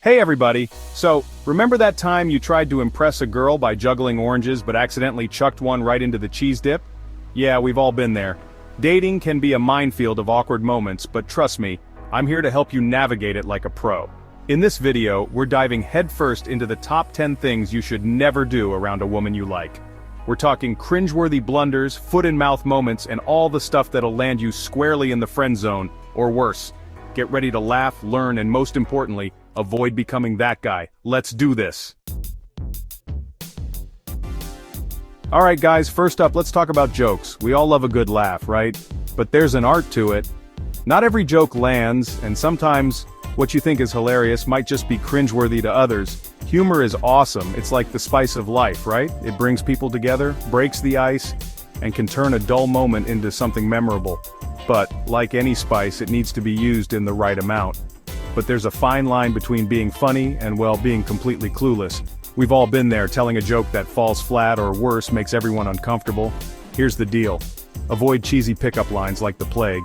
Hey everybody! So, remember that time you tried to impress a girl by juggling oranges but accidentally chucked one right into the cheese dip? Yeah, we've all been there. Dating can be a minefield of awkward moments, but trust me, I'm here to help you navigate it like a pro. In this video, we're diving headfirst into the top 10 things you should never do around a woman you like. We're talking cringeworthy blunders, foot-in-mouth moments, and all the stuff that'll land you squarely in the friend zone, or worse. Get ready to laugh, learn, and most importantly, avoid becoming that guy. Let's do this. Alright guys, first up, let's talk about jokes. We all love a good laugh, right? But there's an art to it. Not every joke lands, and sometimes what you think is hilarious might just be cringeworthy to others. Humor is awesome. It's like the spice of life, right? It brings people together, breaks the ice, and can turn a dull moment into something memorable. But, like any spice, it needs to be used in the right amount. But there's a fine line between being funny and, well, being completely clueless. We've all been there, telling a joke that falls flat or worse makes everyone uncomfortable. Here's the deal. Avoid cheesy pickup lines like the plague.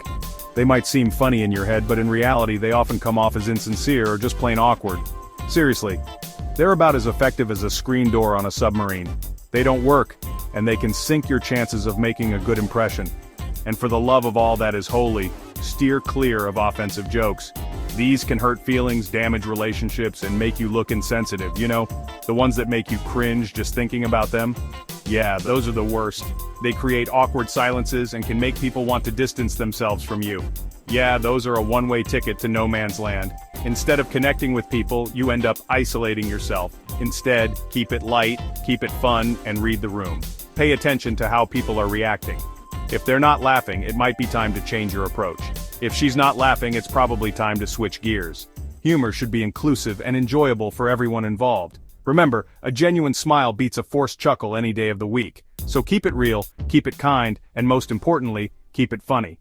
They might seem funny in your head, but in reality they often come off as insincere or just plain awkward. Seriously. They're about as effective as a screen door on a submarine. They don't work, and they can sink your chances of making a good impression. And for the love of all that is holy, steer clear of offensive jokes. These can hurt feelings, damage relationships, and make you look insensitive, you know? The ones that make you cringe just thinking about them? Yeah, those are the worst. They create awkward silences and can make people want to distance themselves from you. Yeah, those are a one-way ticket to no man's land. Instead of connecting with people, you end up isolating yourself. Instead, keep it light, keep it fun, and read the room. Pay attention to how people are reacting. If they're not laughing, it might be time to change your approach. If she's not laughing, it's probably time to switch gears. Humor should be inclusive and enjoyable for everyone involved. Remember, a genuine smile beats a forced chuckle any day of the week. So keep it real, keep it kind, and most importantly, keep it funny.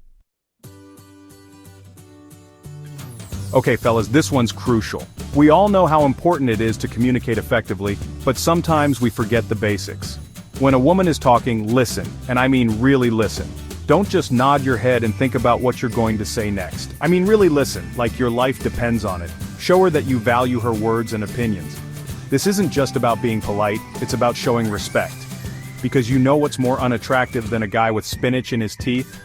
Okay fellas, this one's crucial. We all know how important it is to communicate effectively, but sometimes we forget the basics. When a woman is talking, listen, and I mean really listen. Don't just nod your head and think about what you're going to say next. I mean really listen, like your life depends on it. Show her that you value her words and opinions. This isn't just about being polite, it's about showing respect. Because you know what's more unattractive than a guy with spinach in his teeth?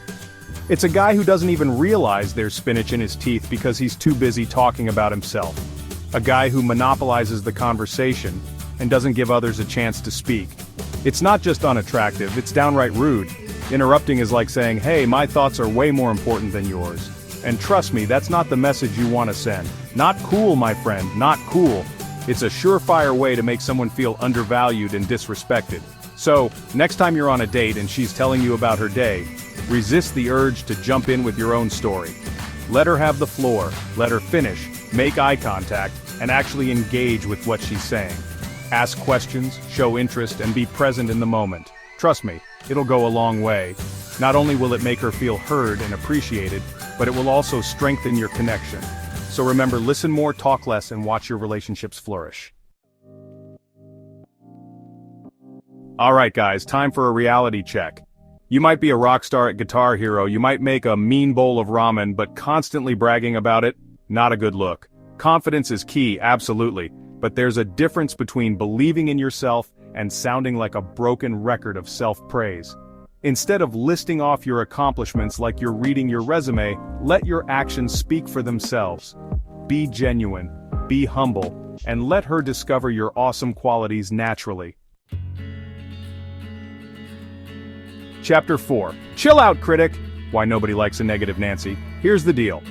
It's a guy who doesn't even realize there's spinach in his teeth because he's too busy talking about himself. A guy who monopolizes the conversation and doesn't give others a chance to speak. It's not just unattractive, it's downright rude. Interrupting is like saying, hey, my thoughts are way more important than yours. And trust me, that's not the message you want to send. Not cool, my friend, not cool. It's a surefire way to make someone feel undervalued and disrespected. So, next time you're on a date and she's telling you about her day, resist the urge to jump in with your own story. Let her have the floor, let her finish, make eye contact, and actually engage with what she's saying. Ask questions, show interest, and be present in the moment. Trust me, it'll go a long way. Not only will it make her feel heard and appreciated, but it will also strengthen your connection. So remember, listen more, talk less, and watch your relationships flourish. Alright guys, time for a reality check. You might be a rock star at Guitar Hero, you might make a mean bowl of ramen, but constantly bragging about it? Not a good look. Confidence is key, absolutely. But there's a difference between believing in yourself and sounding like a broken record of self-praise. Instead of listing off your accomplishments like you're reading your resume, let your actions speak for themselves. Be genuine, be humble, and let her discover your awesome qualities naturally. Chapter 4. Chill out, critic! Why nobody likes a negative Nancy. Here's the deal.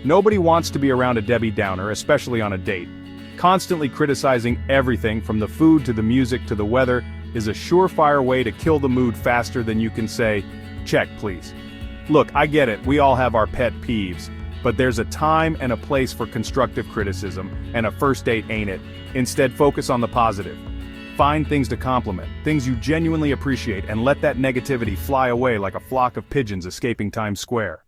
Nobody wants to be around a Debbie Downer, especially on a date. Constantly criticizing everything from the food to the music to the weather is a surefire way to kill the mood faster than you can say, check please. Look, I get it, we all have our pet peeves, but there's a time and a place for constructive criticism, and a first date ain't it. Instead, focus on the positive. Find things to compliment, things you genuinely appreciate, and let that negativity fly away like a flock of pigeons escaping Times Square.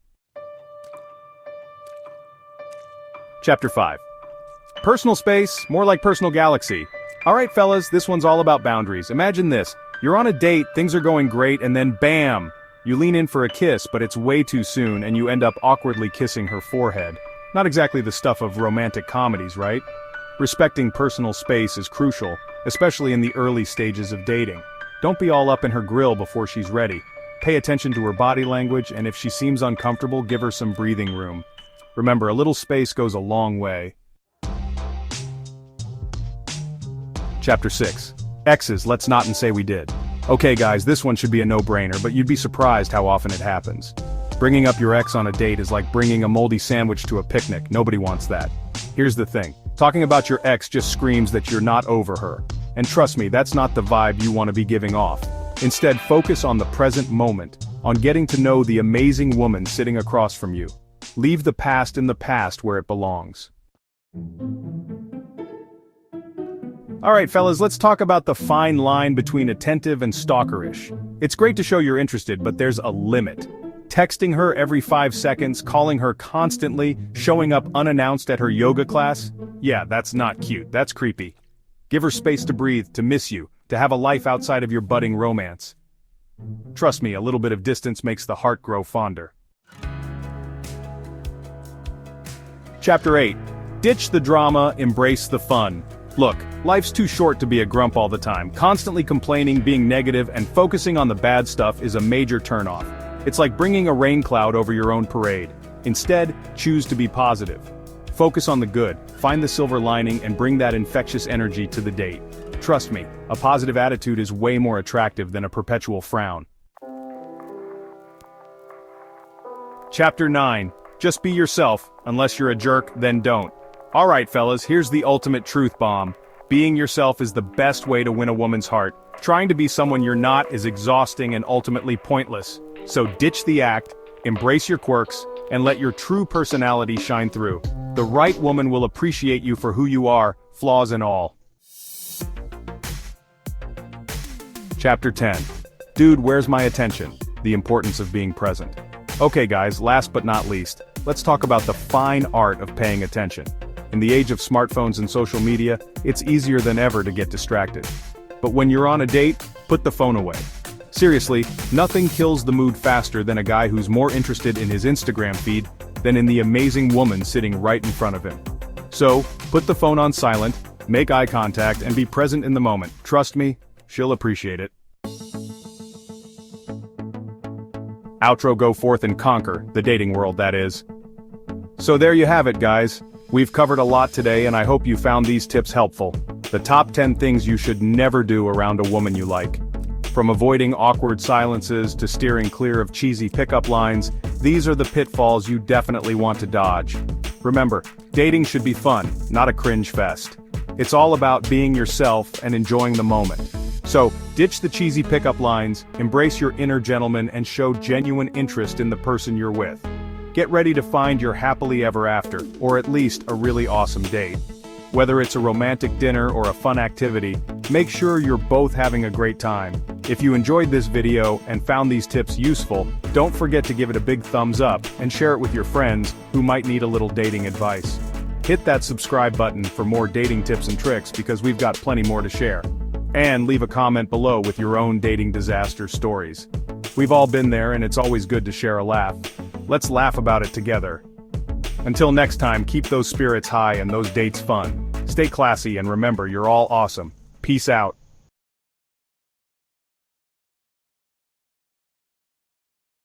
Chapter 5. Personal space, more like personal galaxy. Alright fellas, this one's all about boundaries. Imagine this, you're on a date, things are going great, and then BAM! You lean in for a kiss, but it's way too soon and you end up awkwardly kissing her forehead. Not exactly the stuff of romantic comedies, right? Respecting personal space is crucial, especially in the early stages of dating. Don't be all up in her grill before she's ready. Pay attention to her body language, and if she seems uncomfortable, give her some breathing room. Remember, a little space goes a long way. Chapter 6. Exes, let's not and say we did. Okay guys, this one should be a no-brainer, but you'd be surprised how often it happens. Bringing up your ex on a date is like bringing a moldy sandwich to a picnic. Nobody wants that. Here's the thing. Talking about your ex just screams that you're not over her. And trust me, that's not the vibe you want to be giving off. Instead, focus on the present moment, on getting to know the amazing woman sitting across from you. Leave the past in the past where it belongs. Alright fellas, let's talk about the fine line between attentive and stalkerish. It's great to show you're interested, but there's a limit. Texting her every 5 seconds, calling her constantly, showing up unannounced at her yoga class? Yeah, that's not cute, that's creepy. Give her space to breathe, to miss you, to have a life outside of your budding romance. Trust me, a little bit of distance makes the heart grow fonder. Chapter 8. Ditch the drama, embrace the fun. Look, life's too short to be a grump all the time. Constantly complaining, being negative, and focusing on the bad stuff is a major turnoff. It's like bringing a rain cloud over your own parade. Instead, choose to be positive. Focus on the good, find the silver lining, and bring that infectious energy to the date. Trust me, a positive attitude is way more attractive than a perpetual frown. Chapter 9. Just be yourself. Unless you're a jerk, then don't. Alright fellas, here's the ultimate truth bomb. Being yourself is the best way to win a woman's heart. Trying to be someone you're not is exhausting and ultimately pointless. So ditch the act, embrace your quirks, and let your true personality shine through. The right woman will appreciate you for who you are, flaws and all. Chapter 10. Dude, where's my attention? The importance of being present. Okay guys, last but not least, let's talk about the fine art of paying attention. In the age of smartphones and social media, it's easier than ever to get distracted. But when you're on a date, put the phone away. Seriously, nothing kills the mood faster than a guy who's more interested in his Instagram feed than in the amazing woman sitting right in front of him. So, put the phone on silent, make eye contact, and be present in the moment. Trust me, she'll appreciate it. Outro, go forth and conquer, the dating world that is. So there you have it guys. We've covered a lot today and I hope you found these tips helpful. The top 10 things you should never do around a woman you like. From avoiding awkward silences to steering clear of cheesy pickup lines, these are the pitfalls you definitely want to dodge. Remember, dating should be fun, not a cringe fest. It's all about being yourself and enjoying the moment. So, ditch the cheesy pickup lines, embrace your inner gentleman and show genuine interest in the person you're with. Get ready to find your happily ever after, or at least a really awesome date. Whether it's a romantic dinner or a fun activity, make sure you're both having a great time. If you enjoyed this video and found these tips useful, don't forget to give it a big thumbs up and share it with your friends who might need a little dating advice. Hit that subscribe button for more dating tips and tricks because we've got plenty more to share. And leave a comment below with your own dating disaster stories. We've all been there and it's always good to share a laugh. Let's laugh about it together. Until next time, keep those spirits high and those dates fun. Stay classy and remember, you're all awesome. Peace out.